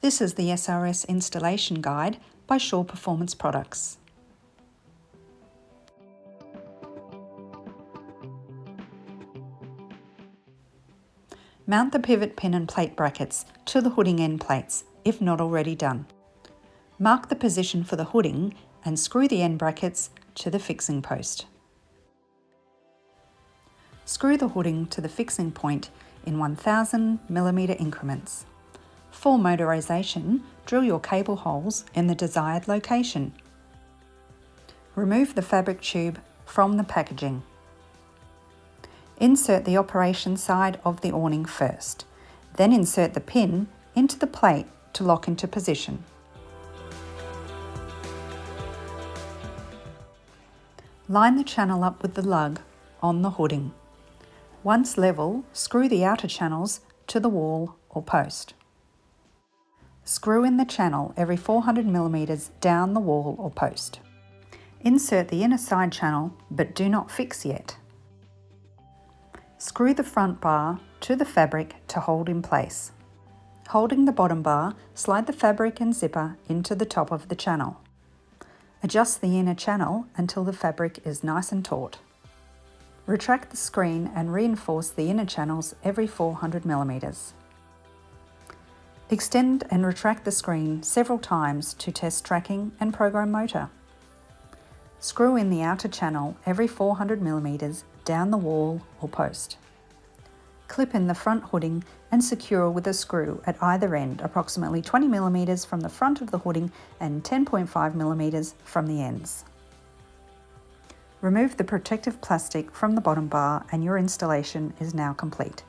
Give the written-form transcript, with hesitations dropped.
This is the SRS Installation Guide by Shaw Performance Products. Mount the pivot pin and plate brackets to the hooding end plates, if not already done. Mark the position for the hooding and screw the end brackets to the fixing post. Screw the hooding to the fixing point in 1000mm increments. For motorisation, drill your cable holes in the desired location. Remove the fabric tube from the packaging. Insert the operation side of the awning first, then insert the pin into the plate to lock into position. Line the channel up with the lug on the hooding. Once level, screw the outer channels to the wall or post. Screw in the channel every 400mm down the wall or post. Insert the inner side channel, but do not fix yet. Screw the front bar to the fabric to hold in place. Holding the bottom bar, slide the fabric and zipper into the top of the channel. Adjust the inner channel until the fabric is nice and taut. Retract the screen and reinforce the inner channels every 400mm. Extend and retract the screen several times to test tracking and program motor. Screw in the outer channel every 400mm down the wall or post. Clip in the front hooding and secure with a screw at either end, approximately 20mm from the front of the hooding and 10.5mm from the ends. Remove the protective plastic from the bottom bar and your installation is now complete.